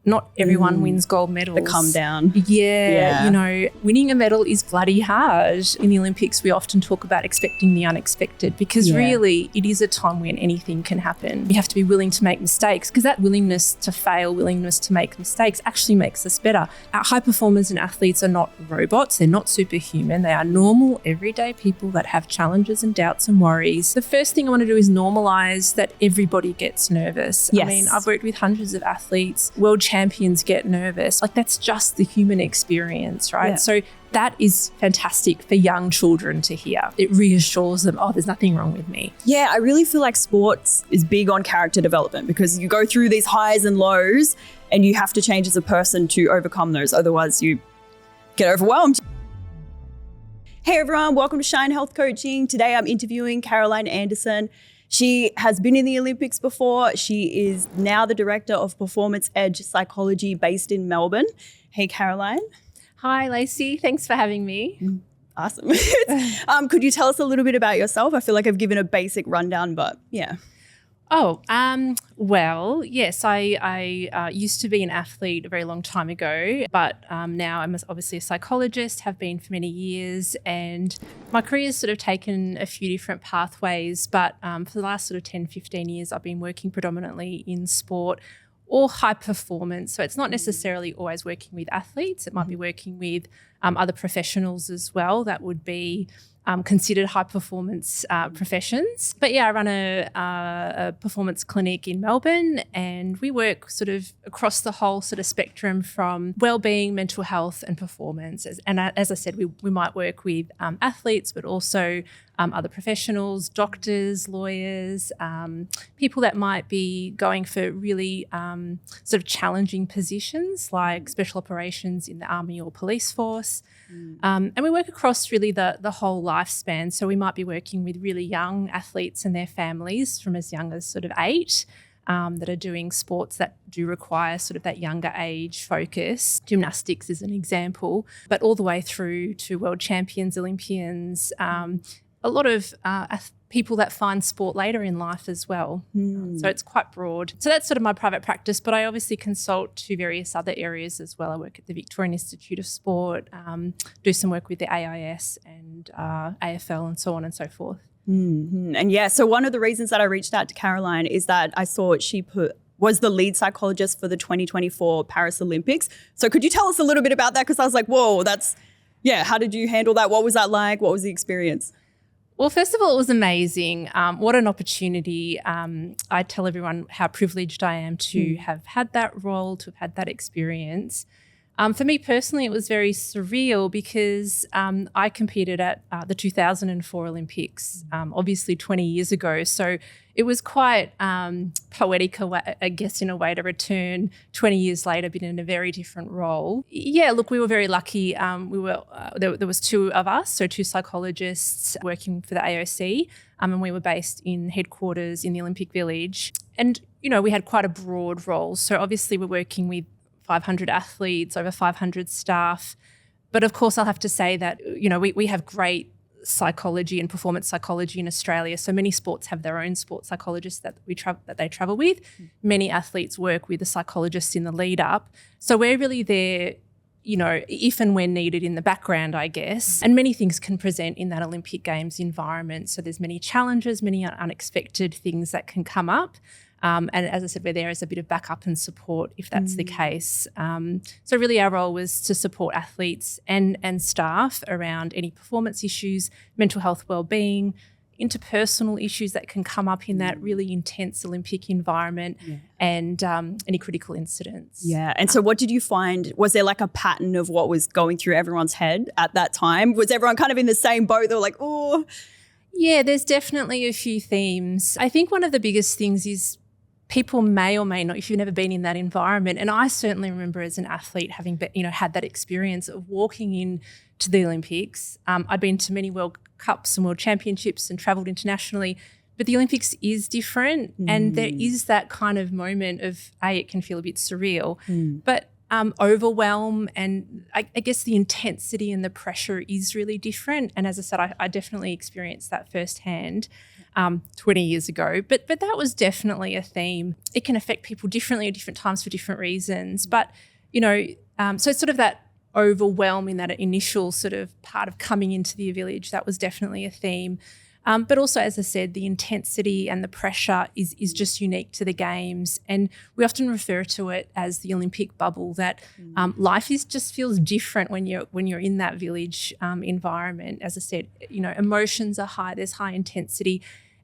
not everyone wins gold medals. The come down. Yeah, you know, winning a medal is bloody hard. In the Olympics, we often talk about expecting the unexpected because really it is a time when anything can happen. You have to be willing to make mistakes because that willingness to fail, willingness to make mistakes actually makes us better. Our high performers and athletes are not robots. They're not superhuman. They are normal, everyday people that have challenges and doubts and worries. The first thing I want to do is normalize that everybody gets nervous. Yes. I mean, I've worked with hundreds of athletes, world champions get nervous. Like that's just the human experience, right? Yeah. So that is fantastic for young children to hear. It reassures them, oh, there's nothing wrong with me. Yeah, I really feel like sports is big on character development because you go through these highs and lows and you have to change as a person to overcome those. Otherwise, you get overwhelmed. Hey everyone, welcome to Shine Health Coaching. Today I'm interviewing Carolin Anderson. She has been in the Olympics before. She is now the Director of Performance Edge Psychology based in Melbourne. Hey, Carolin. Hi, Lacey. Thanks for having me. Awesome. Could you tell us a little bit about yourself? I feel like I've given a basic rundown, but yeah. Oh, well, yes, I used to be an athlete a very long time ago, but now I'm obviously a psychologist, have been for many years, and my career has sort of taken a few different pathways, but for the last sort of 10, 15 years, I've been working predominantly in sport or high performance. So it's not necessarily always working with athletes. It might be working with other professionals as well. That would be considered high performance professions. But yeah, I run a performance clinic in Melbourne and we work sort of across the whole sort of spectrum from wellbeing, mental health and performance. And as I said, we might work with athletes, but also other professionals, doctors, lawyers, people that might be going for really sort of challenging positions like special operations in the army or police force. And we work across really the whole lifespan. So we might be working with really young athletes and their families from as young as sort of 8 that are doing sports that do require sort of that younger age focus. Gymnastics is an example, but all the way through to world champions, Olympians, a lot of people that find sport later in life as well. So it's quite broad. So that's sort of my private practice, but I obviously consult to various other areas as well. I work at the Victorian Institute of Sport, do some work with the AIS and AFL and so on and so forth. And yeah, so one of the reasons that I reached out to Carolin is that I saw she was the lead psychologist for the 2024 Paris Olympics. So could you tell us a little bit about that? Because I was like, whoa, how did you handle that? What was that like? What was the experience? Well, first of all, it was amazing. What an opportunity. I tell everyone how privileged I am to have had that role, to have had that experience. For me personally, it was very surreal because I competed at the 2004 Olympics, obviously 20 years ago. So it was quite poetic, I guess, in a way to return 20 years later, but in a very different role. Yeah, look, we were very lucky. There was 2 of us, so 2 psychologists working for the AOC, and we were based in headquarters in the Olympic Village. And, you know, we had quite a broad role. So obviously we're working with 500 athletes, over 500 staff. But of course, I'll have to say that, you know, we have great psychology and performance psychology in Australia. So many sports have their own sports psychologists that they travel with. Many athletes work with a psychologist in the lead up. So we're really there, you know, if and when needed in the background, I guess. And many things can present in that Olympic Games environment. So there's many challenges, many unexpected things that can come up. And as I said, we're there as a bit of backup and support if that's the case. So really our role was to support athletes and staff around any performance issues, mental health wellbeing, interpersonal issues that can come up in that really intense Olympic environment and any critical incidents. Yeah. And so what did you find? Was there like a pattern of what was going through everyone's head at that time? Was everyone kind of in the same boat? They were like, oh. Yeah, there's definitely a few themes. I think one of the biggest things is people may or may not, if you've never been in that environment, and I certainly remember as an athlete having had that experience of walking in to the Olympics. I'd been to many World Cups and World Championships and travelled internationally, but the Olympics is different and there is that kind of moment of, it can feel a bit surreal, but overwhelm and I guess the intensity and the pressure is really different. And as I said, I definitely experienced that firsthand. 20 years ago. But that was definitely a theme. It can affect people differently at different times for different reasons. But, so sort of that overwhelming, that initial sort of part of coming into the village, that was definitely a theme. But also, as I said, the intensity and the pressure is just unique to the Games. And we often refer to it as the Olympic bubble, that life just feels different when you're in that village environment. As I said, emotions are high, there's high intensity.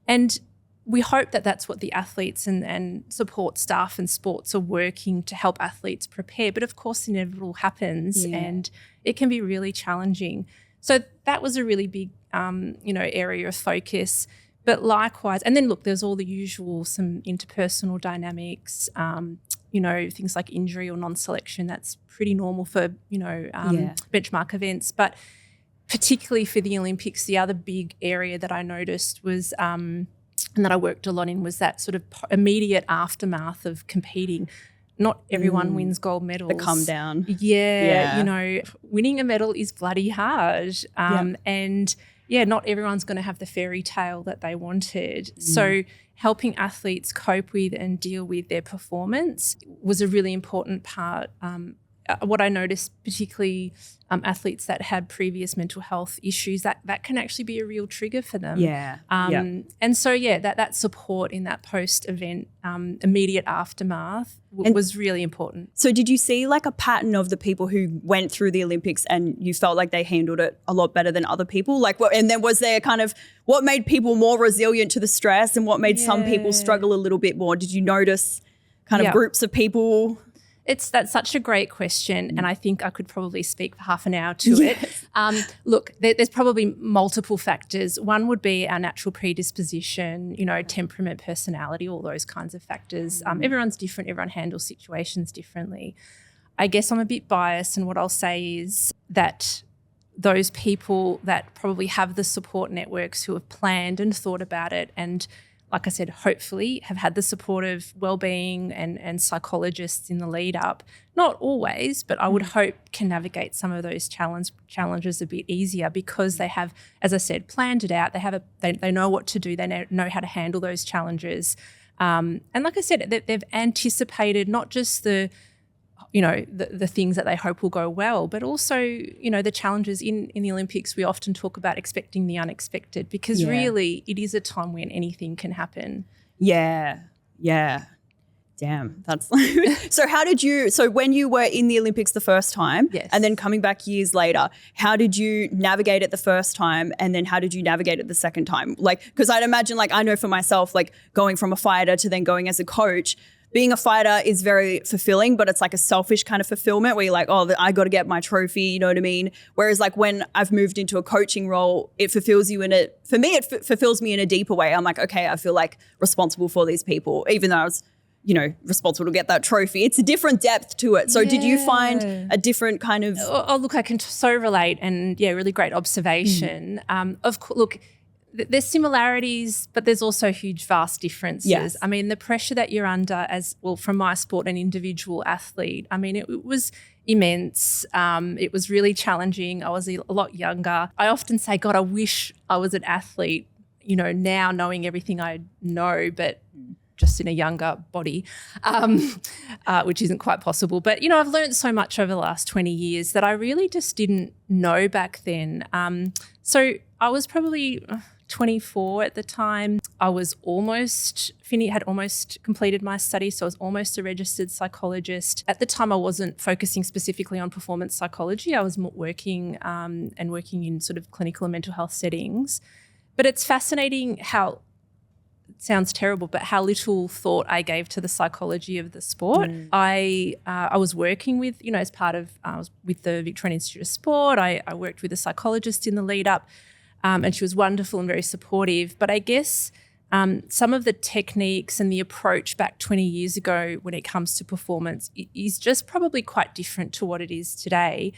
And we hope that that's what the athletes and support staff and sports are working to help athletes prepare. But of course, inevitable happens and it can be really challenging. So that was a really big, area of focus. But likewise, and then look, there's all the usual, some interpersonal dynamics, things like injury or non-selection. That's pretty normal for, benchmark events. But particularly for the Olympics, the other big area that I noticed was, and that I worked a lot in, was that sort of immediate aftermath of competing. Not everyone wins gold medals. The come down. Yeah. Winning a medal is bloody hard. And not everyone's going to have the fairy tale that they wanted. So helping athletes cope with and deal with their performance was a really important part. What I noticed, particularly athletes that had previous mental health issues, that can actually be a real trigger for them. And so, that support in that post-event immediate aftermath was really important. So did you see like a pattern of the people who went through the Olympics and you felt like they handled it a lot better than other people? And then was there kind of what made people more resilient to the stress and what made some people struggle a little bit more? Did you notice kind of groups of people? That's such a great question, and I think I could probably speak for half an hour to it. Look, there's probably multiple factors. One would be our natural predisposition, temperament, personality, all those kinds of factors. Everyone's different. Everyone handles situations differently. I guess I'm a bit biased, and what I'll say is that those people that probably have the support networks who have planned and thought about it and, like I said, hopefully have had the support of wellbeing and psychologists in the lead up. Not always, but I would hope can navigate some of those challenges a bit easier because they have, as I said, planned it out. They know what to do. They know how to handle those challenges. And like I said, they've anticipated not just the things that they hope will go well, but also, the challenges in the Olympics. We often talk about expecting the unexpected because really it is a time when anything can happen. Yeah. Damn, that's so when you were in the Olympics the first time and then coming back years later, how did you navigate it the first time and then how did you navigate it the second time? Like, because I'd imagine, like, I know for myself, like going from a fighter to then going as a coach, being a fighter is very fulfilling, but it's like a selfish kind of fulfillment where you're like, oh, I got to get my trophy, you know what I mean? Whereas like when I've moved into a coaching role, it fulfills you for me, it fulfills me in a deeper way. I'm like, okay, I feel like responsible for these people, even though I was, responsible to get that trophy. It's a different depth to it. So did you find a different kind of... Oh, look, I can so relate and really great observation. Of course, look, there's similarities, but there's also huge, vast differences. Yes. I mean, the pressure that you're under from my sport, an individual athlete, I mean, it was immense. It was really challenging. I was a lot younger. I often say, God, I wish I was an athlete, now knowing everything I know, but just in a younger body, which isn't quite possible. But, I've learned so much over the last 20 years that I really just didn't know back then. So I was probably 24 at the time. I was had almost completed my study, so I was almost a registered psychologist. At the time, I wasn't focusing specifically on performance psychology. I was working in sort of clinical and mental health settings. But it's fascinating how, it sounds terrible, but how little thought I gave to the psychology of the sport. I was working with, as part of, I was with the Victorian Institute of Sport. I worked with a psychologist in the lead up. And she was wonderful and very supportive. But I guess some of the techniques and the approach back 20 years ago when it comes to performance is just probably quite different to what it is today.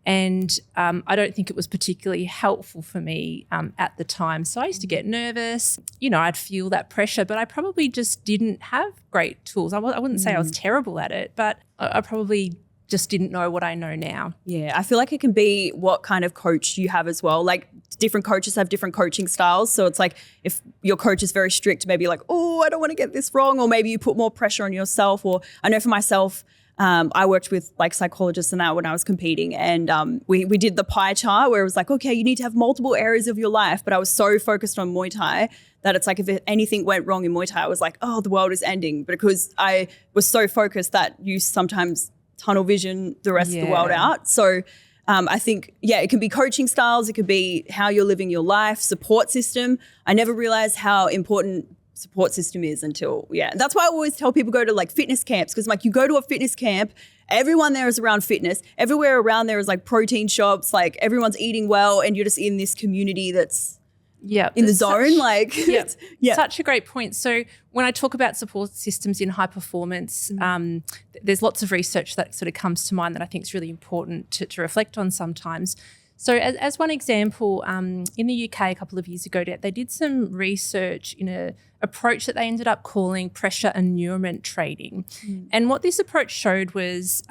And I don't think it was particularly helpful for me at the time. So I used to get nervous. I'd feel that pressure, but I probably just didn't have great tools. I wouldn't say I was terrible at it, but I probably just didn't know what I know now. Yeah, I feel like it can be what kind of coach you have as well. Like different coaches have different coaching styles. So it's like if your coach is very strict, maybe like, oh, I don't want to get this wrong. Or maybe you put more pressure on yourself. Or I know for myself, I worked with like psychologists and that when I was competing, and we did the pie chart where it was like, okay, you need to have multiple areas of your life. But I was so focused on Muay Thai that it's like if anything went wrong in Muay Thai, I was like, oh, the world is ending. But because I was so focused that you sometimes tunnel vision the rest of the world out. So I think, it can be coaching styles. It could be how you're living your life, support system. I never realized how important support system is until, That's why I always tell people go to like fitness camps, because like you go to a fitness camp, everyone there is around fitness. Everywhere around there is like protein shops, like everyone's eating well, and you're just in this community that's in the zone. Such a great point. So when I talk about support systems in high performance, there's lots of research that sort of comes to mind that I think is really important to reflect on sometimes. So as one example, in the UK a couple of years ago, they did some research in an approach that they ended up calling pressure annulment training. And what this approach showed was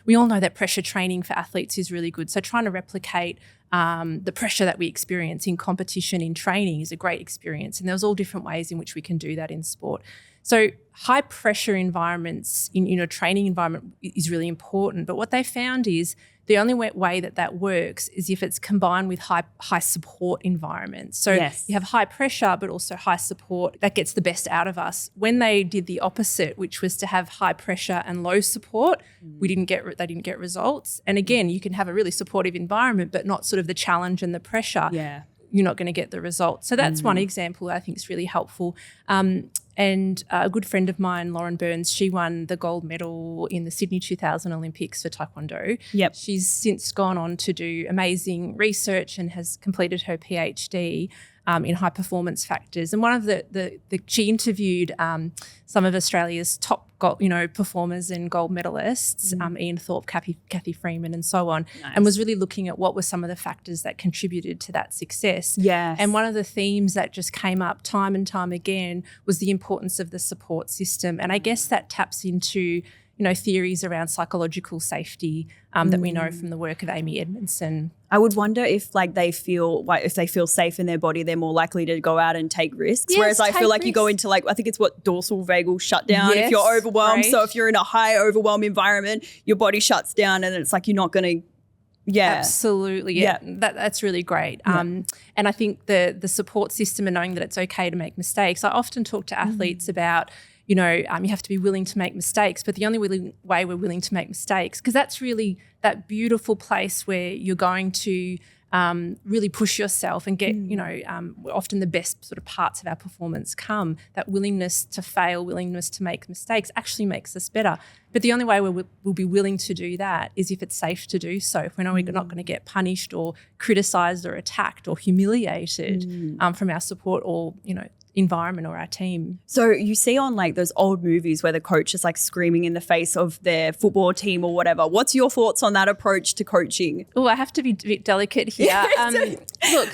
we all know that pressure training for athletes is really good. So trying to replicate the pressure that we experience in competition, in training is a great experience. And there's all different ways in which we can do that in sport. So high pressure environments in a training environment is really important. But what they found is the only way that works is if it's combined with high support environments. So you have high pressure, but also high support. That gets the best out of us. When they did the opposite, which was to have high pressure and low support, they didn't get results. And again, you can have a really supportive environment, but not sort of the challenge and the pressure. You're not going to get the results. So that's one example I think is really helpful. And a good friend of mine, Lauren Burns, she won the gold medal in the Sydney 2000 Olympics for Taekwondo. She's since gone on to do amazing research and has completed her PhD in high performance factors. And one of she interviewed some of Australia's top performers and gold medalists, Ian Thorpe, Kathy Freeman and so on, and was really looking at what were some of the factors that contributed to that success. And one of the themes that just came up time and time again was the importance of the support system. And I guess that taps into theories around psychological safety that we know from the work of Amy Edmondson. I would wonder if if they feel safe in their body, they're more likely to go out and take risks. Whereas I feel like you go into I think it's dorsal vagal shutdown if you're overwhelmed. Right. So if you're in a high overwhelm environment, your body shuts down and it's like you're not going to Absolutely. That's really great. And I think the support system and knowing that it's okay to make mistakes. I often talk to athletes about you have to be willing to make mistakes, but the only way we're willing to make mistakes, because that's really that beautiful place where you're going to really push yourself and get, often the best sort of parts of our performance come. That willingness to fail, willingness to make mistakes actually makes us better. But the only way we'll be willing to do that is if it's safe to do so. If we know we're not going to get punished or criticised or attacked or humiliated from our support or, environment or our team. So you see on those old movies where the coach is screaming in the face of their football team or whatever. What's your thoughts on that approach to coaching? Oh, I have to be a bit delicate here. Look,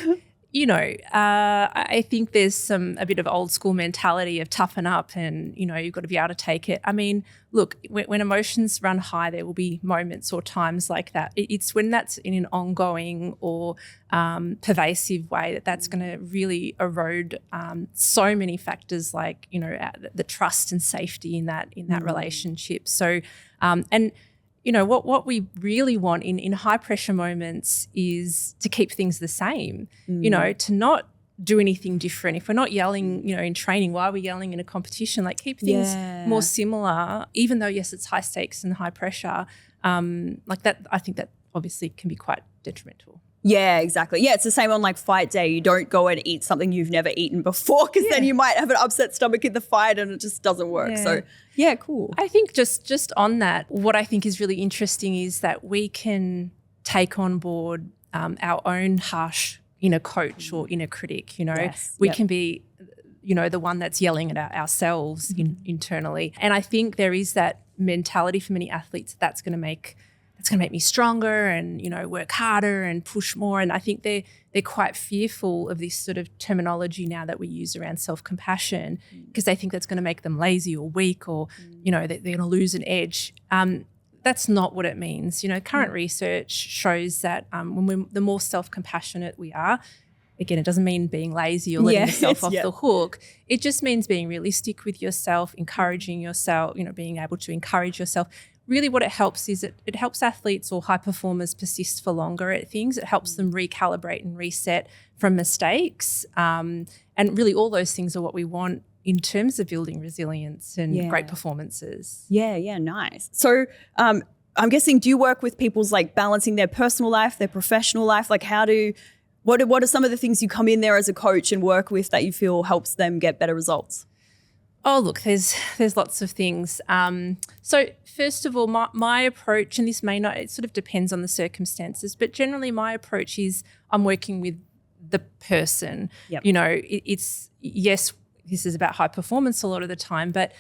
I think there's a bit of old school mentality of toughen up and, you've got to be able to take it. I mean, look, when emotions run high, there will be moments or times like that. It's when that's in an ongoing or pervasive way that's going to really erode so many factors like, the trust and safety in that relationship. So, what we really want in high pressure moments is to keep things the same, to not do anything different. If we're not yelling, in training, why are we yelling in a competition? Keep things more similar, even though, yes, it's high stakes and high pressure. That, I think that obviously can be quite detrimental. Yeah, exactly. Yeah, it's the same on fight day. You don't go and eat something you've never eaten before because then you might have an upset stomach in the fight and it just doesn't work. Yeah. So, yeah, cool. I think just on that, what I think is really interesting is that we can take on board our own harsh inner coach or inner critic. We can be, the one that's yelling at ourselves internally. And I think there is that mentality for many athletes that's going to make me stronger and, work harder and push more. And I think they're quite fearful of this sort of terminology now that we use around self-compassion because they think that's going to make them lazy or weak or, they're going to lose an edge. that's not what it means. Current research shows that the more self-compassionate we are, again, it doesn't mean being lazy or letting yourself off the hook. It just means being realistic with yourself, encouraging yourself, being able to encourage yourself. Really what it helps is it helps athletes or high performers persist for longer at things. It helps them recalibrate and reset from mistakes. And really all those things are what we want in terms of building resilience and great performances. Yeah, nice. So I'm guessing, do you work with people's like balancing their personal life, their professional life? Like what are some of the things you come in there as a coach and work with that you feel helps them get better results? Oh, look, there's lots of things. So first of all, my approach, and this may not, it sort of depends on the circumstances, but generally my approach is I'm working with the person. Yep. Yes, this is about high performance a lot of the time, but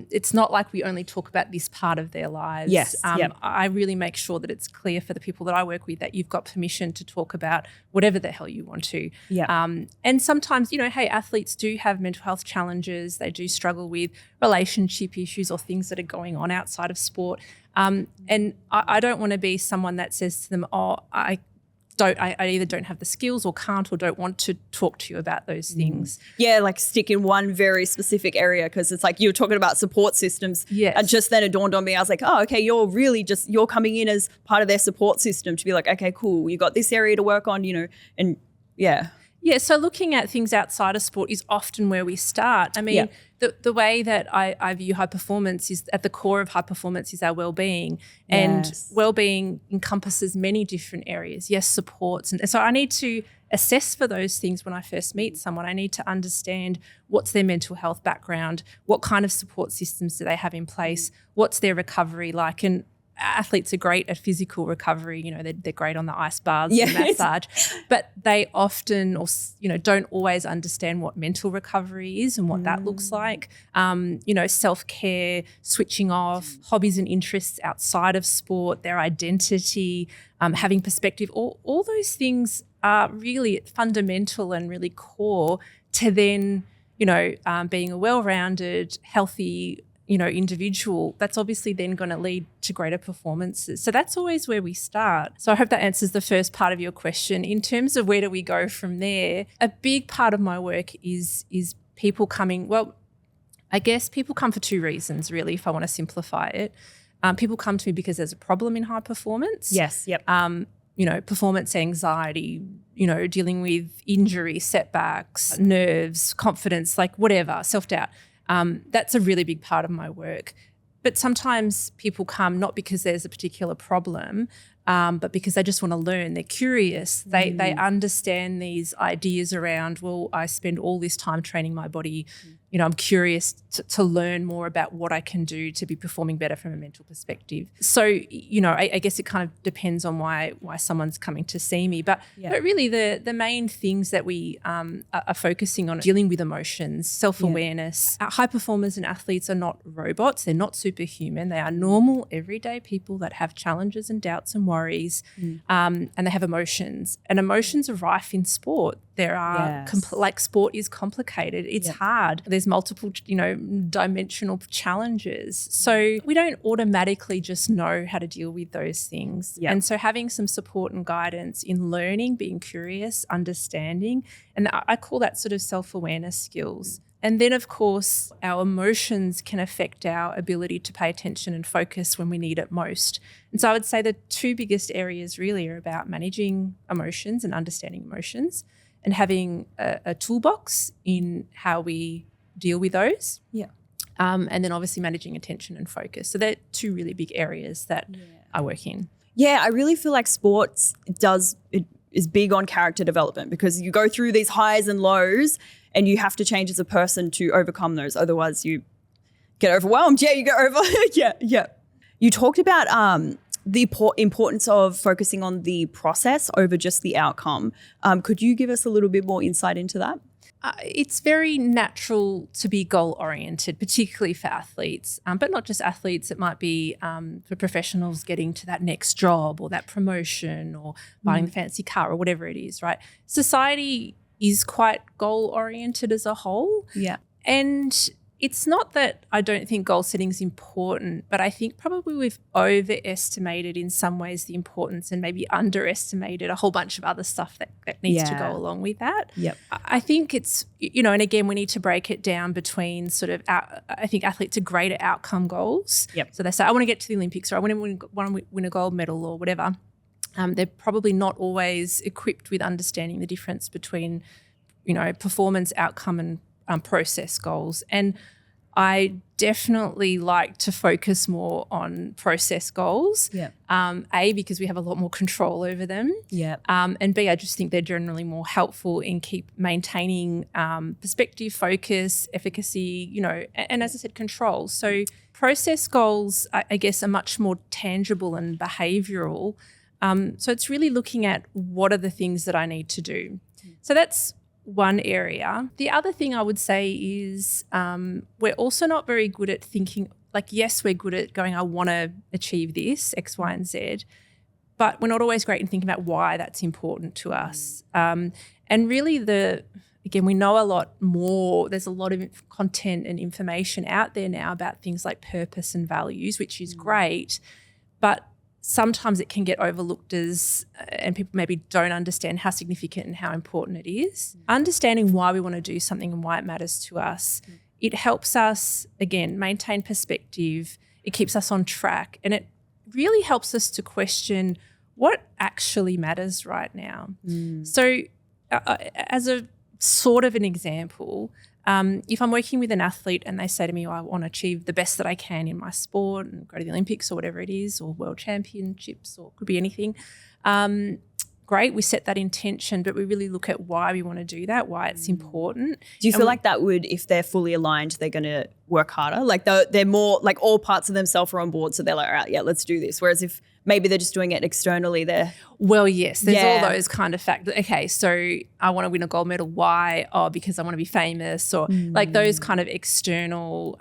it's not like we only talk about this part of their lives. Yes. I really make sure that it's clear for the people that I work with that you've got permission to talk about whatever the hell you want to. Yeah. And sometimes, hey, athletes do have mental health challenges. They do struggle with relationship issues or things that are going on outside of sport. And I don't want to be someone that says to them, I either don't have the skills or can't or don't want to talk to you about those things. Yeah, like stick in one very specific area, because it's like you were talking about support systems. Yes. And just then it dawned on me, I was like, oh, okay, you're coming in as part of their support system to be like, okay, cool, you got this area to work on, and yeah. Yeah, so looking at things outside of sport is often where we start. I mean, the way that I view high performance is at the core of high performance is our well-being. And well-being encompasses many different areas. Yes, supports. And so I need to assess for those things when I first meet someone. I need to understand what's their mental health background, what kind of support systems do they have in place, what's their recovery like. And athletes are great at physical recovery. They're great on the ice baths and massage, but they often don't always understand what mental recovery is and what that looks like. Self-care, switching off, hobbies and interests outside of sport, their identity, having perspective, all those things are really fundamental and really core to then, being a well-rounded, healthy, individual. That's obviously then going to lead to greater performances. So that's always where we start. So I hope that answers the first part of your question. In terms of where do we go from there, a big part of my work is people coming, I guess people come for two reasons really, if I want to simplify it. People come to me because there's a problem in high performance. Yes, yep. Performance anxiety, dealing with injury, setbacks, nerves, confidence, like whatever, self-doubt. That's a really big part of my work. But sometimes people come not because there's a particular problem, but because they just want to learn. They're curious. They understand these ideas around, I spend all this time training my body. I'm curious to learn more about what I can do to be performing better from a mental perspective. So, I guess it kind of depends on why someone's coming to see me. But really the main things that we are focusing on are dealing with emotions, self-awareness. High performers and athletes are not robots. They're not superhuman. They are normal, everyday people that have challenges and doubts and worries, and they have emotions. And emotions are rife in sport. There are, sport is complicated. It's hard. There's multiple, dimensional challenges. So we don't automatically just know how to deal with those things. Yep. And so having some support and guidance in learning, being curious, understanding, and I call that sort of self-awareness skills. And then, of course, our emotions can affect our ability to pay attention and focus when we need it most. And so I would say the two biggest areas really are about managing emotions and understanding emotions and having a toolbox in how we deal with those. Yeah. And then obviously managing attention and focus. So they're two really big areas that I work in. Yeah, I really feel like sports is big on character development, because you go through these highs and lows and you have to change as a person to overcome those. Otherwise you get overwhelmed. Yeah, you go over. Yeah. You talked about the importance of focusing on the process over just the outcome. Could you give us a little bit more insight into that? It's very natural to be goal-oriented, particularly for athletes, but not just athletes. It might be for professionals getting to that next job or that promotion or buying the fancy car or whatever it is, right? Society is quite goal-oriented as a whole. Yeah. And it's not that I don't think goal setting is important, but I think probably we've overestimated in some ways the importance and maybe underestimated a whole bunch of other stuff that needs to go along with that. Yep. I think it's, and again, we need to break it down between sort of, I think athletes are great at outcome goals. Yep. So they say, I want to get to the Olympics, or I want to win a gold medal or whatever. They're probably not always equipped with understanding the difference between, performance, outcome and process goals. And I definitely like to focus more on process goals. Yeah. A, because we have a lot more control over them. Yeah. And B, I just think they're generally more helpful in maintaining perspective, focus, efficacy, and as I said, control. So process goals, I guess, are much more tangible and behavioural. So it's really looking at what are the things that I need to do. So that's one area. The other thing I would say is we're also not very good at thinking, yes, we're good at going, I want to achieve this, X, Y, and Z, but we're not always great in thinking about why that's important to us. And really again, we know a lot more. There's a lot of content and information out there now about things like purpose and values, which is great, but sometimes it can get overlooked and people maybe don't understand how significant and how important it is. Understanding why we want to do something and why it matters to us, it helps us, again, maintain perspective. It keeps us on track, and it really helps us to question what actually matters right now. So as a sort of an example, if I'm working with an athlete and they say to me, I want to achieve the best that I can in my sport and go to the Olympics or whatever it is, or world championships, or could be anything, great, we set that intention, but we really look at why we want to do that, why it's important. Do you feel like that would, if they're fully aligned, they're going to work harder? Like they're more, like all parts of themselves are on board, so they're like, all right, yeah, let's do this. Whereas if maybe they're just doing it externally, well, yes, there's all those kind of factors. Okay, so I want to win a gold medal. Why? Oh, because I want to be famous, or like those kind of external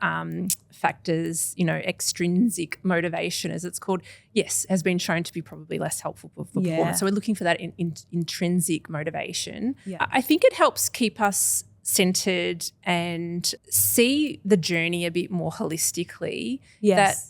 factors, extrinsic motivation, as it's called, yes, has been shown to be probably less helpful for performance. So we're looking for that in intrinsic motivation. Yeah. I think it helps keep us centered and see the journey a bit more holistically. Yes. That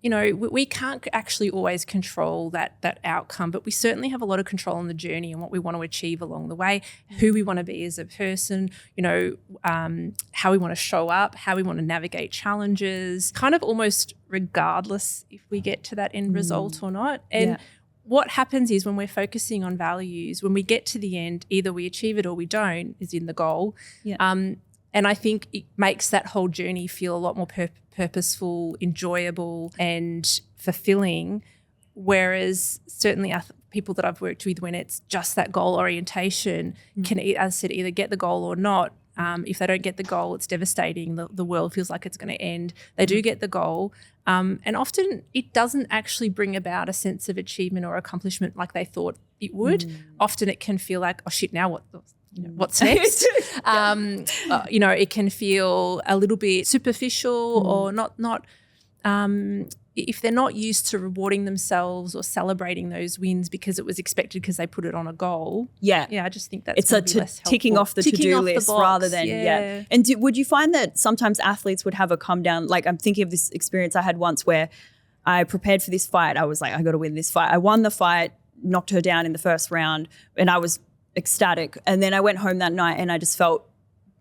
we can't actually always control that outcome, but we certainly have a lot of control on the journey and what we want to achieve along the way, who we want to be as a person, how we want to show up, how we want to navigate challenges, kind of almost regardless if we get to that end result or not. And what happens is when we're focusing on values, when we get to the end, either we achieve it or we don't, is in the goal. Yeah. And I think it makes that whole journey feel a lot more purposeful, enjoyable and fulfilling, whereas certainly people that I've worked with, when it's just that goal orientation, can, as I said, either get the goal or not. If they don't get the goal, it's devastating. The world feels like it's going to end. They do get the goal. And often it doesn't actually bring about a sense of achievement or accomplishment like they thought it would. Often it can feel like, oh shit, now what? What's next? It can feel a little bit superficial or not. If they're not used to rewarding themselves or celebrating those wins because it was expected because they put it on a goal. Yeah, I just think that's it's a ticking off the to-do list rather than And would you find that sometimes athletes would have a come down? Like I'm thinking of this experience I had once where I prepared for this fight. I was like, I got to win this fight. I won the fight, knocked her down in the first round, and I was ecstatic. And then I went home that night and I just felt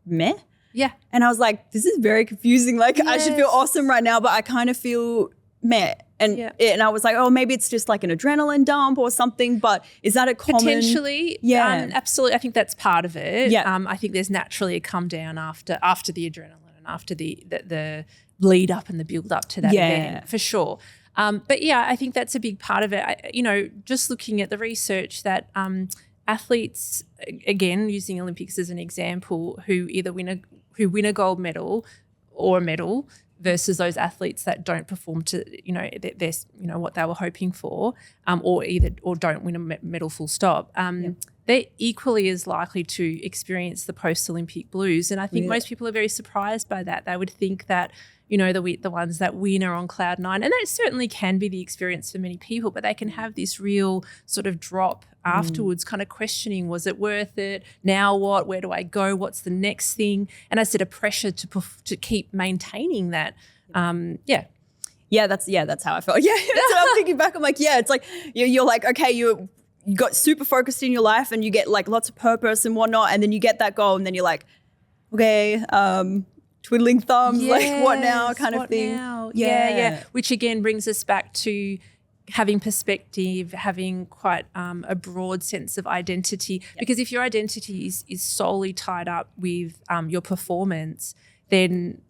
meh. Yeah. And I was like, this is very confusing. Like I should feel awesome right now, but I kind of feel meh. And and I was like, oh, maybe it's just like an adrenaline dump or something, but is that a common? Potentially. Absolutely. I think that's part of it. Yeah. I think there's naturally a come down after the adrenaline and after the lead up and the build up to that event, for sure. But I think that's a big part of it. Just looking at the research that athletes, again, using Olympics as an example, who either win a gold medal or a medal versus those athletes that don't perform to what they were hoping for, or don't win a medal full stop. They're equally as likely to experience the post-Olympic blues. And I think most people are very surprised by that. They would think that the ones that win are on cloud nine. And that certainly can be the experience for many people, but they can have this real sort of drop afterwards, kind of questioning, was it worth it? Now what? Where do I go? What's the next thing? And I said a pressure to keep maintaining that. Yeah, that's how I felt. Yeah, so I'm thinking back, I'm like, yeah, it's like you're like, okay, you got super focused in your life and you get like lots of purpose and whatnot, and then you get that goal and then you're like, okay, twiddling thumbs, like what now kind of thing. Now? Yeah. Which again brings us back to having perspective, having quite a broad sense of identity. Because if your identity is solely tied up with your performance, then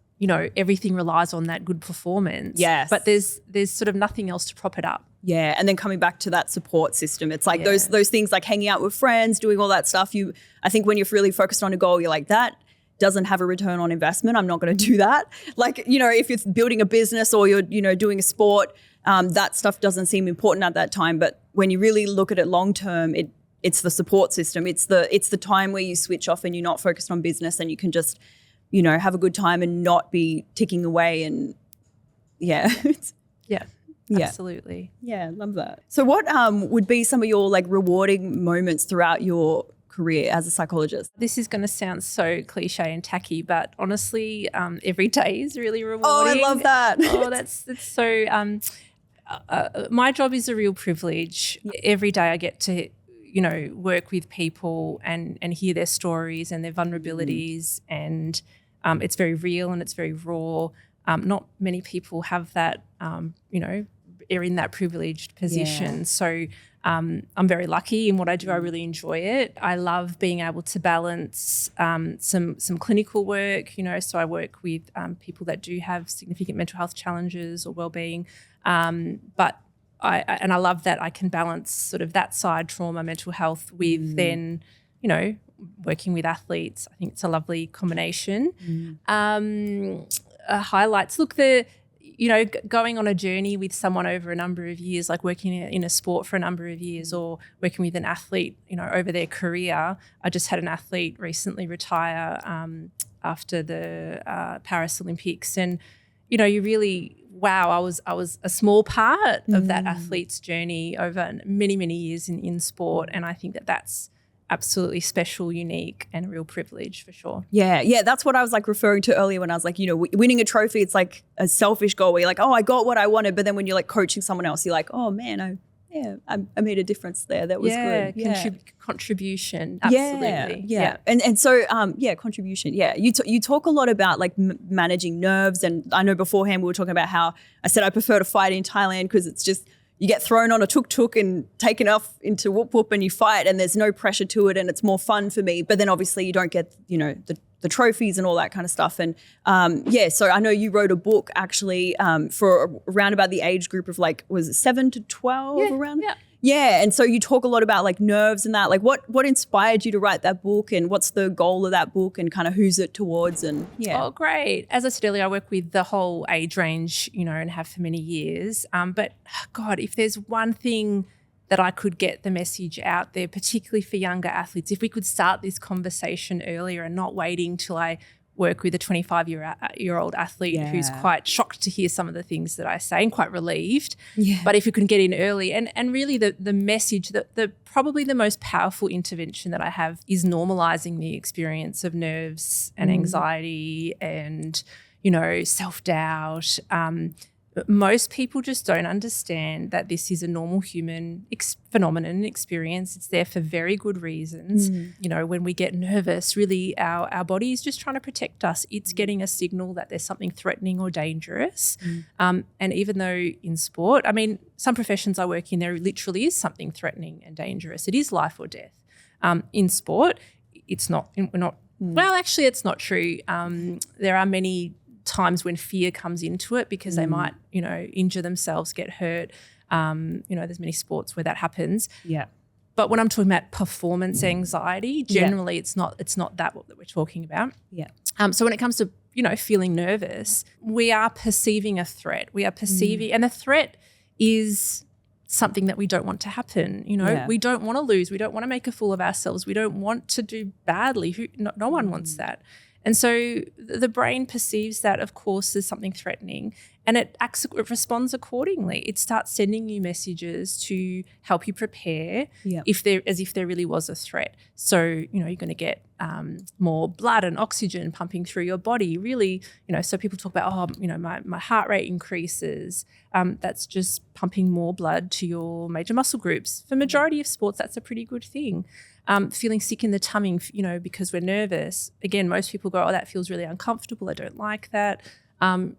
everything relies on that good performance. Yes. But there's sort of nothing else to prop it up. Yeah, and then coming back to that support system, it's like those things like hanging out with friends, doing all that stuff. I think when you're really focused on a goal, you're like, that doesn't have a return on investment. I'm not going to do that. Like, if you're building a business or you're, doing a sport, that stuff doesn't seem important at that time. But when you really look at it long term, it's the support system. It's the time where you switch off and you're not focused on business and you can just, have a good time and not be ticking away. And yeah. Absolutely. Yeah, love that. So what would be some of your like rewarding moments throughout your career as a psychologist? This is going to sound so cliche and tacky, but honestly, every day is really rewarding. Oh, I love that. That's so. My job is a real privilege. Every day I get to, work with people and hear their stories and their vulnerabilities, and it's very real and it's very raw. Not many people have that, are in that privileged position. Yeah. So I'm very lucky in what I do. I really enjoy it. I love being able to balance some clinical work, so I work with people that do have significant mental health challenges or wellbeing. But I love that I can balance sort of that side, trauma, mental health, with then, working with athletes. I think it's a lovely combination. Highlights. Look, going on a journey with someone over a number of years, like working in a sport for a number of years or working with an athlete, over their career. I just had an athlete recently retire after the Paris Olympics, and, you really, wow, I was a small part of that athlete's journey over many, many years in sport, and I think that's absolutely special, unique, and a real privilege for sure. Yeah, that's what I was like referring to earlier when I was like, winning a trophy, it's like a selfish goal where you're like, oh, I got what I wanted, but then when you're like coaching someone else, you're like, oh man, I made a difference there. That was good. Contribution, absolutely. Yeah. And so, contribution. Yeah, you talk a lot about like managing nerves, and I know beforehand we were talking about how I said I prefer to fight in Thailand because it's just, you get thrown on a tuk-tuk and taken off into whoop-whoop and you fight, and there's no pressure to it and it's more fun for me. But then obviously you don't get, the trophies and all that kind of stuff. And so I know you wrote a book actually for around about the age group of like, was it 7 to 12 around? Yeah. Yeah, and so you talk a lot about like nerves and that. Like what inspired you to write that book, and what's the goal of that book, and kind of who's it towards? And Oh, great. As I said earlier, I work with the whole age range, and have for many years. But God, if there's one thing that I could get the message out there, particularly for younger athletes, if we could start this conversation earlier and not waiting till I work with a 25-year-old athlete who's quite shocked to hear some of the things that I say and quite relieved. Yeah. But if we can get in early, and really the message, the probably the most powerful intervention that I have is normalizing the experience of nerves and anxiety and, self-doubt. Most people just don't understand that this is a normal human phenomenon and experience. It's there for very good reasons. When we get nervous, really our body is just trying to protect us. It's getting a signal that there's something threatening or dangerous. And even though in sport, some professions I work in, there literally is something threatening and dangerous. It is life or death. In sport, it's not. We're not. Well, actually, it's not true. There are many times when fear comes into it because they might, injure themselves, get hurt. There's many sports where that happens. Yeah. But when I'm talking about performance anxiety, generally it's not that what we're talking about. Yeah. So when it comes to, feeling nervous, we are perceiving a threat. We are perceiving, and the threat is something that we don't want to happen. We don't want to lose. We don't want to make a fool of ourselves. We don't want to do badly. No one wants that. And so the brain perceives that, of course, as something threatening, and it responds accordingly. It starts sending you messages to help you prepare as if there really was a threat. So, you're going to get more blood and oxygen pumping through your body. Really, so people talk about, my heart rate increases. That's just pumping more blood to your major muscle groups. For majority of sports, that's a pretty good thing. Feeling sick in the tummy, because we're nervous. Again, most people go, oh, that feels really uncomfortable. I don't like that.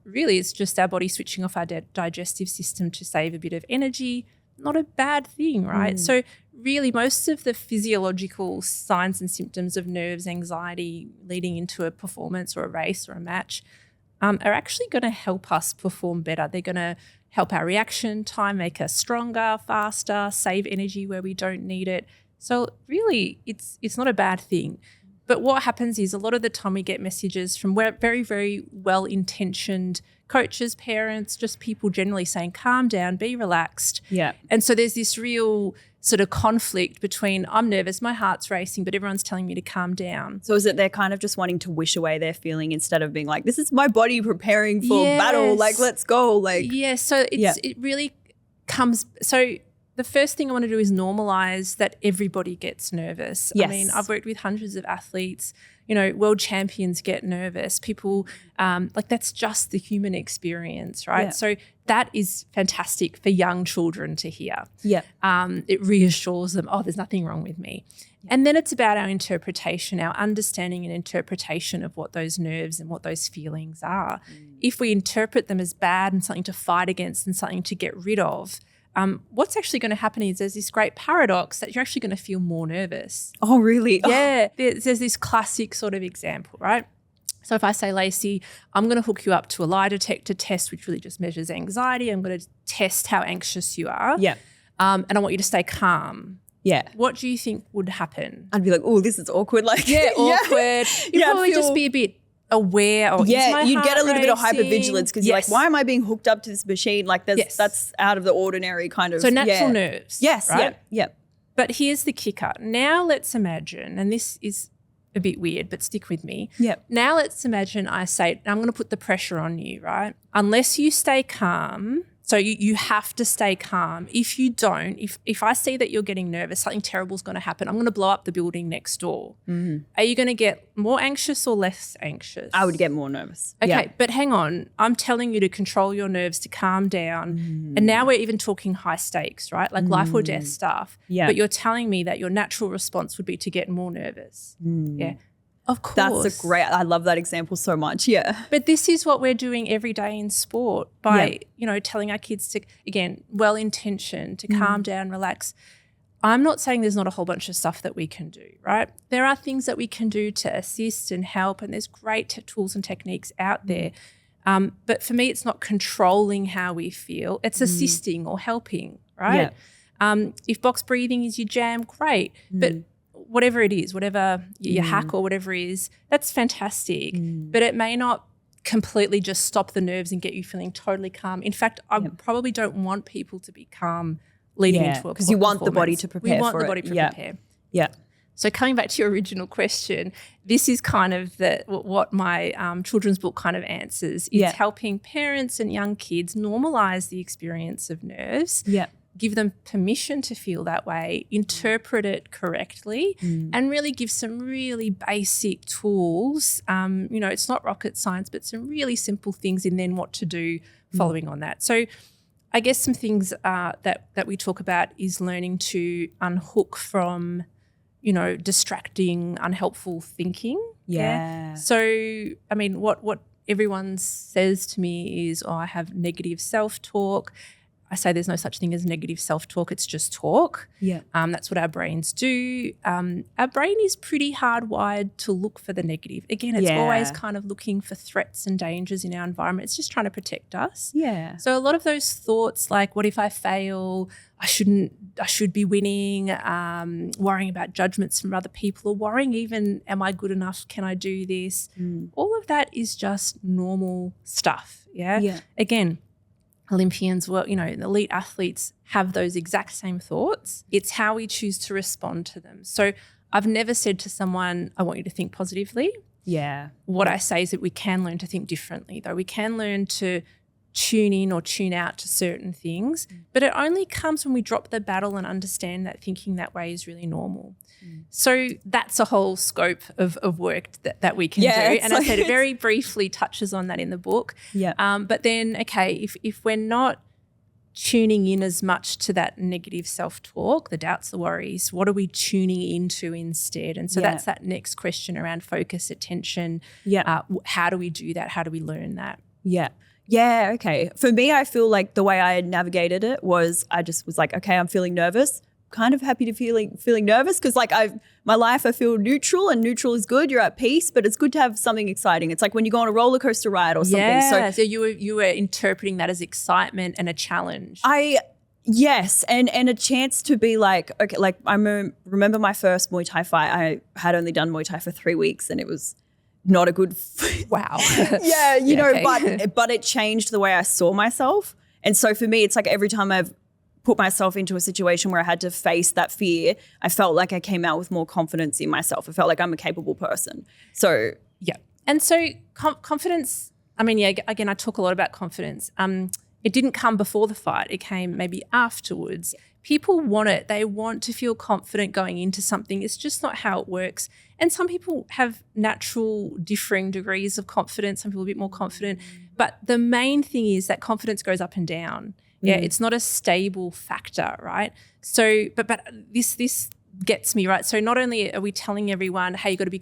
Really, it's just our body switching off our digestive system to save a bit of energy. Not a bad thing, right? So really, most of the physiological signs and symptoms of nerves, anxiety leading into a performance or a race or a match are actually going to help us perform better. They're going to help our reaction time, make us stronger, faster, save energy where we don't need it. So really, it's not a bad thing. But what happens is a lot of the time we get messages from very, very well-intentioned coaches, parents, just people generally saying, calm down, be relaxed. Yeah. And so there's this real sort of conflict between I'm nervous, my heart's racing, but everyone's telling me to calm down. So is it they're kind of just wanting to wish away their feeling instead of being like, this is my body preparing for battle, like, let's go. Like, yeah, so it really comes – so – the first thing I want to do is normalize that everybody gets nervous. Yes. I mean, I've worked with hundreds of athletes, world champions get nervous. People, that's just the human experience, right? Yeah. So that is fantastic for young children to hear. Yeah. It reassures them, oh, there's nothing wrong with me. Yeah. And then it's about our interpretation, our understanding and interpretation of what those nerves and what those feelings are. If we interpret them as bad and something to fight against and something to get rid of, what's actually going to happen is there's this great paradox that you're actually going to feel more nervous. Oh, really? Yeah. There's this classic sort of example, right? So if I say, Lacey, I'm going to hook you up to a lie detector test, which really just measures anxiety. I'm going to test how anxious you are. Yeah. And I want you to stay calm. Yeah. What do you think would happen? I'd be like, oh, this is awkward. Like, awkward. You'd probably just be a bit aware or you'd get a little bit of hypervigilance because you're like, why am I being hooked up to this machine? Like that's out of the ordinary kind of. So natural nerves. Yes. Right? Yeah. But here's the kicker. Now let's imagine, and this is a bit weird, but stick with me. Yeah. Now let's imagine I say, I'm going to put the pressure on you, right? Unless you stay calm. So you have to stay calm. If you don't, if I see that you're getting nervous, something terrible is going to happen. I'm going to blow up the building next door. Mm-hmm. Are you going to get more anxious or less anxious? I would get more nervous. Okay, but hang on. I'm telling you to control your nerves, to calm down. Mm. And now we're even talking high stakes, right? Like life or death stuff. Yeah. But you're telling me that your natural response would be to get more nervous. Mm. Yeah. Of course. I love that example so much, yeah. But this is what we're doing every day in sport by, telling our kids to, again, well-intentioned, to calm down, relax. I'm not saying there's not a whole bunch of stuff that we can do, right? There are things that we can do to assist and help, and there's great tools and techniques out there. But for me, it's not controlling how we feel. It's assisting or helping, right? Yeah. If box breathing is your jam, great. But whatever it is, whatever your hack or whatever it is, that's fantastic. But it may not completely just stop the nerves and get you feeling totally calm. In fact, I probably don't want people to be calm leading into a because you want the body to prepare for it. We want the body to prepare. Yeah. So coming back to your original question, this is kind of what my children's book kind of answers. It's helping parents and young kids normalize the experience of nerves. Yeah. Give them permission to feel that way, interpret it correctly, and really give some really basic tools. It's not rocket science, but some really simple things, and then what to do following on that. So I guess some things that we talk about is learning to unhook from, distracting, unhelpful thinking. Yeah. So, I mean, what everyone says to me is, I have negative self-talk. I say there's no such thing as negative self-talk. It's just talk. Yeah. That's what our brains do. Our brain is pretty hardwired to look for the negative. Again, it's always kind of looking for threats and dangers in our environment. It's just trying to protect us. Yeah. So a lot of those thoughts like, what if I fail? I should be winning, worrying about judgments from other people, or worrying even, am I good enough? Can I do this? All of that is just normal stuff. Yeah. Again, Olympians, elite athletes have those exact same thoughts. It's how we choose to respond to them. So I've never said to someone, I want you to think positively. Yeah. What I say is that we can learn to think differently, though. We can learn to tune in or tune out to certain things, but it only comes when we drop the battle and understand that thinking that way is really normal. So that's a whole scope of work that we can do. And I said it very briefly touches on that in the book. Yeah. But then, okay, if we're not tuning in as much to that negative self-talk, the doubts, the worries, what are we tuning into instead? And so that's that next question around focus, attention. Yeah. How do we do that? How do we learn that? Yeah. Yeah, okay. For me, I feel like the way I had navigated it was I just was like, okay, I'm feeling nervous. Kind of happy to feeling nervous because like my life I feel neutral, and neutral is good. You're at peace, but it's good to have something exciting. It's like when you go on a roller coaster ride or something. Yeah. So you were interpreting that as excitement and a challenge. Yes, and a chance to be like, okay, like I remember my first Muay Thai fight. I had only done Muay Thai for 3 weeks, and it was not a good wow. Yeah, you know, but it changed the way I saw myself. And so for me, it's like every time I've put myself into a situation where I had to face that fear, I felt like I came out with more confidence in myself. I felt like I'm a capable person. So yeah. And so confidence, I mean, yeah, again, I talk a lot about confidence. It didn't come before the fight. It came maybe afterwards. People want it. They want to feel confident going into something. It's just not how it works. And some people have natural differing degrees of confidence. Some people are a bit more confident. But the main thing is that confidence goes up and down. Yeah, it's not a stable factor, right? So, but this gets me, right? So not only are we telling everyone, hey, you've got to be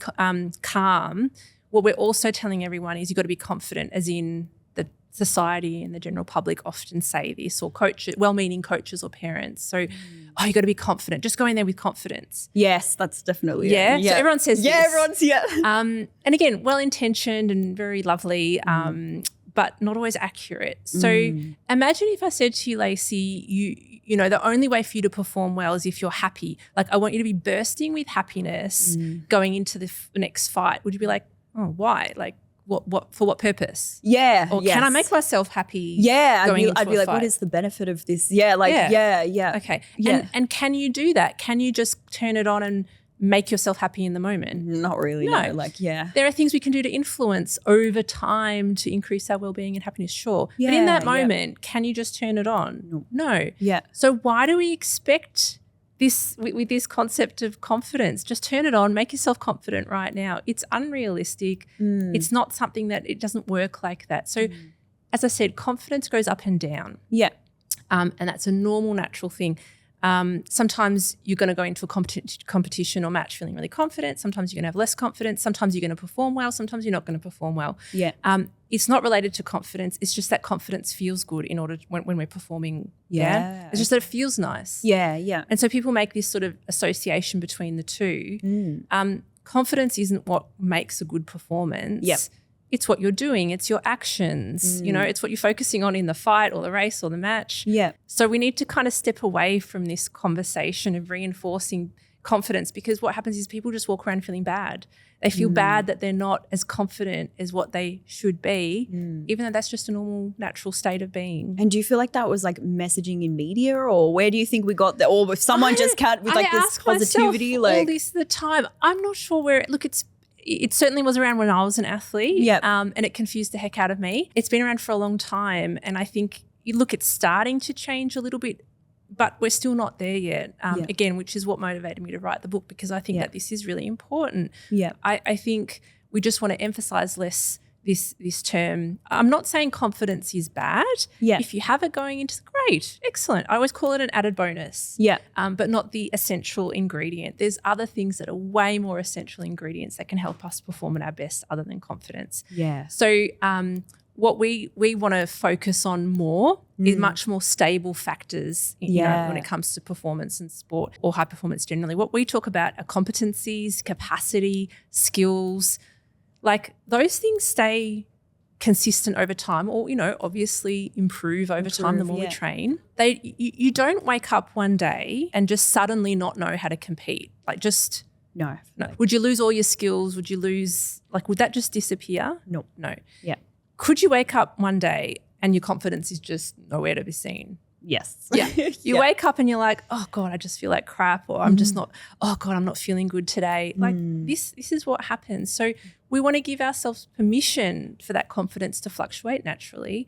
calm, what we're also telling everyone is you've got to be confident, as in the society and the general public often say this, or coaches, well-meaning coaches or parents. So, you've got to be confident. Just go in there with confidence. Yes, that's definitely yeah. Yeah. So everyone says yeah, this. everyone's and again, well-intentioned and very lovely, but not always accurate. So imagine if I said to you, Lacey, you know, the only way for you to perform well is if you're happy. Like, I want you to be bursting with happiness going into the next fight. Would you be like, oh, why? Like, what for what purpose? Yeah. Or can I make myself happy? Yeah. I'd be like, fight? what is the benefit of this? Yeah. Like, yeah. Okay. Yeah. And can you do that? Can you just turn it on and make yourself happy in the moment? Not really. No. Like, yeah. There are things we can do to influence over time to increase our well-being and happiness, sure. But in that moment, can you just turn it on? No. Yeah. So why do we expect this with this concept of confidence? Just turn it on, make yourself confident right now. It's unrealistic. It's not something that, it doesn't work like that. So as I said, confidence goes up and down. Yeah. And that's a normal, natural thing. Sometimes you're going to go into a competition or match feeling really confident. Sometimes you're going to have less confidence. Sometimes you're going to perform well. Sometimes you're not going to perform well. Yeah. It's not related to confidence. It's just that confidence feels good in order when we're performing. Yeah. It's just that it feels nice. Yeah. Yeah. And so people make this sort of association between the two. Confidence isn't what makes a good performance. Yep. It's what you're doing. It's your actions. You know, it's what you're focusing on in the fight or the race or the match. Yeah. So we need to kind of step away from this conversation of reinforcing confidence, because what happens is people just walk around feeling bad. They feel bad that they're not as confident as what they should be, even though that's just a normal, natural state of being. And do you feel like that was like messaging in media, or where do you think we got that? Or if someone just can't with like this positivity, like all this the time. I'm not sure where. Look, it certainly was around when I was an athlete, and it confused the heck out of me. It's been around for a long time, and I think, it's starting to change a little bit, but we're still not there yet, again, which is what motivated me to write the book, because I think that this is really important. Yeah. I think we just want to emphasize less this term. I'm not saying confidence is bad. Yeah. If you have it going into great, excellent. I always call it an added bonus. Yeah. But not the essential ingredient. There's other things that are way more essential ingredients that can help us perform at our best other than confidence. Yeah. So what we want to focus on more is much more stable factors you know, when it comes to performance and sport or high performance generally. What we talk about are competencies, capacity, skills. Like, those things stay consistent over time, or, obviously improve over time the more we train. You don't wake up one day and just suddenly not know how to compete. Like, just no. Would you lose all your skills? Would you lose, would that just disappear? No. Yeah. Could you wake up one day and your confidence is just nowhere to be seen? Yes. Yeah. You wake up and you're like, oh God, I just feel like crap, or I'm just not, oh God, I'm not feeling good today. Like this is what happens. So we want to give ourselves permission for that confidence to fluctuate naturally.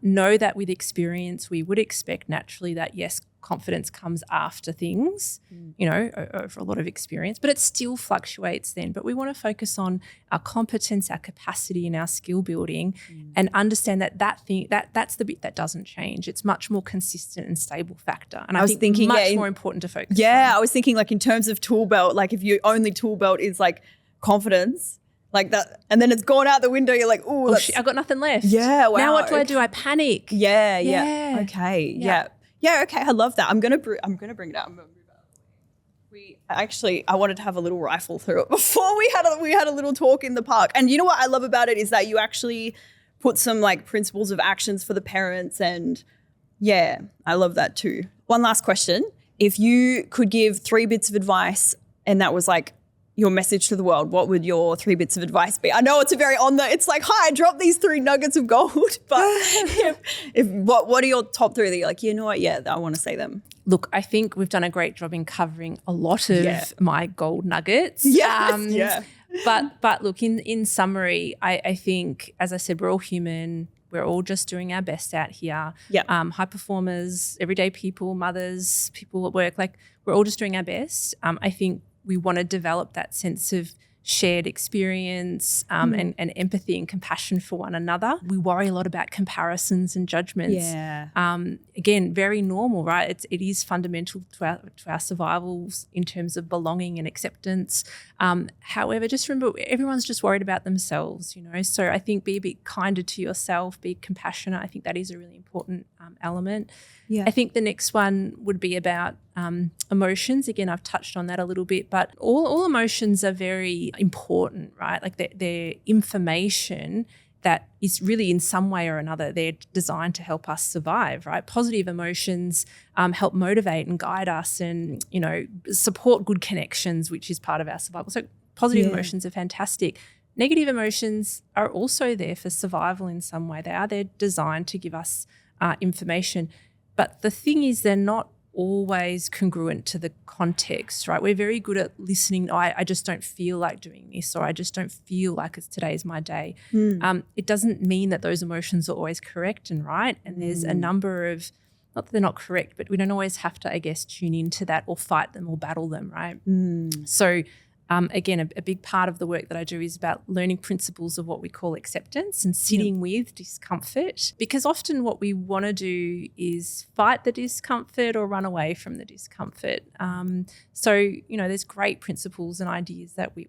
Know that with experience, we would expect naturally that, yes, confidence comes after things, over a lot of experience, but it still fluctuates then. But we want to focus on our competence, our capacity, and our skill building, and understand that's the bit that doesn't change. It's much more consistent and stable factor. And I was thinking much more important to focus on. I was thinking like in terms of tool belt, like if your only tool belt is like confidence, like that, and then it's gone out the window, you're like, oh, shit, I got nothing left. Yeah, wow. Now what do? I panic. Yeah. Okay, yeah, okay, I love that. I'm gonna bring it out. I wanted to have a little rifle through it before we had a little talk in the park. And you know what I love about it is that you actually put some like principles of actions for the parents, and yeah, I love that too. One last question. If you could give 3 bits of advice and that was like your message to the world, what would your 3 bits of advice be? I know it's it's like, hi, drop these 3 nuggets of gold, but what are your top 3 that you're like, you know what, yeah, I want to say them? Look, I think we've done a great job in covering a lot of my gold nuggets. Yes, But look, in summary, I think, as I said, we're all human. We're all just doing our best out here. High performers, everyday people, mothers, people at work, like we're all just doing our best. I think we want to develop that sense of shared experience and empathy and compassion for one another. We worry a lot about comparisons and judgments. Again, very normal, right? It is fundamental to our survivals in terms of belonging and acceptance. However, just remember, everyone's just worried about themselves, So I think be a bit kinder to yourself, be compassionate. I think that is a really important element. I think the next one would be about emotions. Again, I've touched on that a little bit, but all emotions are very important, right? Like they're information that is really in some way or another, they're designed to help us survive, right? Positive emotions help motivate and guide us and, support good connections, which is part of our survival. So positive emotions are fantastic. Negative emotions are also there for survival in some way. They're designed to give us information. But the thing is, they're not always congruent to the context, right? We're very good at listening. I just don't feel like doing this, or I just don't feel like today's my day. It doesn't mean that those emotions are always correct and right. And there's a number of, not that they're not correct, but we don't always have to, I guess, tune into that or fight them or battle them, right? So again, a big part of the work that I do is about learning principles of what we call acceptance and sitting with discomfort, because often what we want to do is fight the discomfort or run away from the discomfort. So, there's great principles and ideas that we,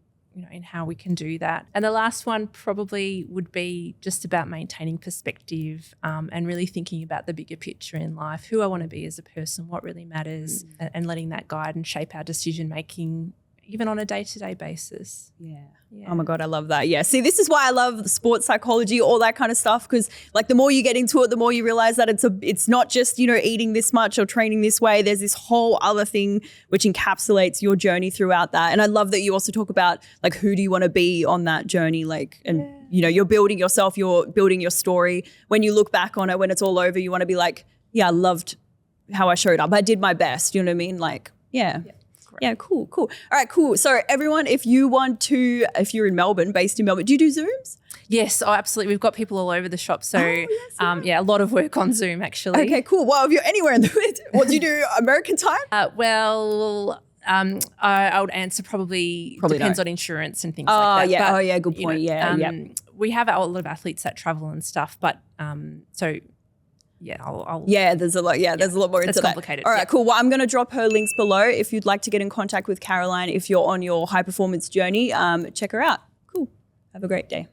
in how we can do that. And the last one probably would be just about maintaining perspective and really thinking about the bigger picture in life, who I want to be as a person, what really matters, and letting that guide and shape our decision-making even on a day-to-day basis. Yeah. Oh my God, I love that. Yeah. See, this is why I love the sports psychology, all that kind of stuff, because like the more you get into it, the more you realize that it's not just, eating this much or training this way. There's this whole other thing which encapsulates your journey throughout that. And I love that you also talk about like, who do you want to be on that journey? Like, and you're building yourself, you're building your story. When you look back on it, when it's all over, you want to be like, yeah, I loved how I showed up. I did my best. You know what I mean? Like, yeah. Yeah, cool. All right, cool. So everyone, if you're in Melbourne, based in Melbourne, do you do Zooms? Yes, absolutely. We've got people all over the shop. So a lot of work on Zoom actually. Okay, cool. Well, if you're anywhere in the world, what do you do American time? I would answer probably depends on insurance and things like that. Yeah. But, Good point. We have a lot of athletes that travel and stuff, but so yeah, there's a lot. Yeah, there's a lot more into that. It's complicated. All right, cool. Well, I'm going to drop her links below if you'd like to get in contact with Carolin if you're on your high performance journey. Check her out. Cool. Have a great day.